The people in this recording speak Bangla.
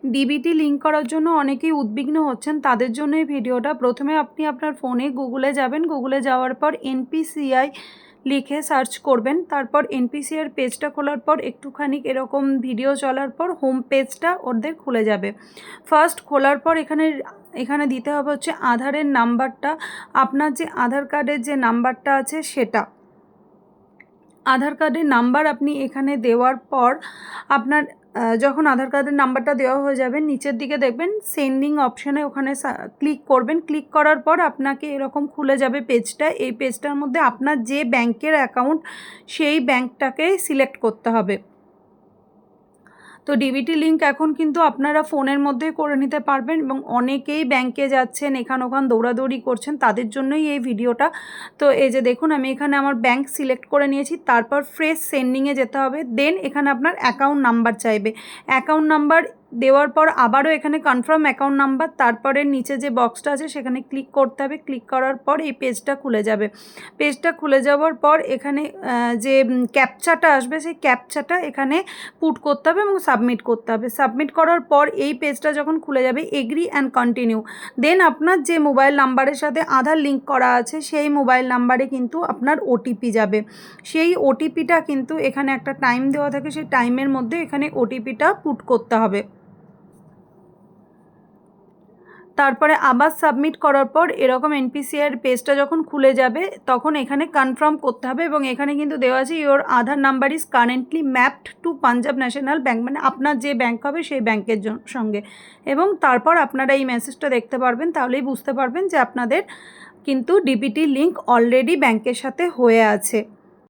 ডিবিটি লিঙ্ক করার জন্য অনেকেই উদ্বিগ্ন হচ্ছেন, তাদের জন্য এই ভিডিওটা। প্রথমে আপনি আপনার ফোনে গুগলে যাবেন, গুগলে যাওয়ার পর এনপিসিআই লিখে সার্চ করবেন। তারপর এনপিসিআইয়ের পেজটা খোলার পর একটুখানি এরকম ভিডিও চলার পর হোম পেজটা ওদের খুলে যাবে। ফার্স্ট খোলার পর এখানে দিতে হবে হচ্ছে আধারের নাম্বারটা, আপনার যে আধার কার্ডের যে নাম্বারটা আছে সেটা। আধার কার্ডের নাম্বার আপনি এখানে দেওয়ার পর আপনার যখন আধার কার্ডের নাম্বারটা দেওয়া হয়ে যাবে, নিচের দিকে দেখবেন সেন্ডিং অপশানে, ওখানে ক্লিক করবেন। ক্লিক করার পর আপনাকে এরকম খুলে যাবে পেজটা। এই পেজটার মধ্যে আপনার যে ব্যাংকের অ্যাকাউন্ট সেই ব্যাংকটাকে সিলেক্ট করতে হবে। তো ডিবিটি লিঙ্ক এখন কিন্তু আপনারা ফোনের মধ্যেই করে নিতে পারবেন, এবং অনেকেই ব্যাংকে যাচ্ছেন, এখান ওখান দৌড়াদৌড়ি করছেন, তাদের জন্যই এই ভিডিওটা। তো এই যে দেখুন, আমি এখানে আমার ব্যাংক সিলেক্ট করে নিয়েছি। তারপর ফ্রেশ সেন্ডিংয়ে যেতে হবে। দেন এখানে আপনার অ্যাকাউন্ট নাম্বার চাইবে। অ্যাকাউন্ট নাম্বার দেওয়ার পর আবারও এখানে কনফার্ম অ্যাকাউন্ট নাম্বার, তারপরে নিচে যে বক্সটা আছে সেখানে ক্লিক করতে হবে। ক্লিক করার পর এই পেজটা খুলে যাবে। পেজটা খুলে যাওয়ার পর এখানে যে ক্যাপচাটা আসবে, সেই ক্যাপচাটা এখানে পুট করতে হবে এবং সাবমিট করতে হবে। সাবমিট করার পর এই পেজটা যখন খুলে যাবে, এগ্রি অ্যান্ড কন্টিনিউ। দেন আপনার যে মোবাইল নাম্বারের সাথে আধার লিঙ্ক করা আছে সেই মোবাইল নাম্বারে কিন্তু আপনার ওটিপি যাবে। সেই ওটিপিটা কিন্তু এখানে একটা টাইম দেওয়া থাকে, সেই টাইমের মধ্যে এখানে ওটিপিটা পুট করতে হবে। তারপরে আবার সাবমিট করার পর এরকম এনপিসিআইয়ের পেজটা যখন খুলে যাবে, তখন এখানে কনফার্ম করতে হবে। এবং এখানে কিন্তু দেওয়া আছে your Aadhaar number is currently mapped to Punjab National Bank, মানে আপনার যে ব্যাঙ্ক হবে সেই ব্যাঙ্কের সঙ্গে। এবং তারপর আপনারা এই মেসেজটা দেখতে পারবেন, তাহলেই বুঝতে পারবেন যে আপনাদের কিন্তু ডিবিটি লিঙ্ক অলরেডি ব্যাঙ্কের সাথে হয়ে আছে।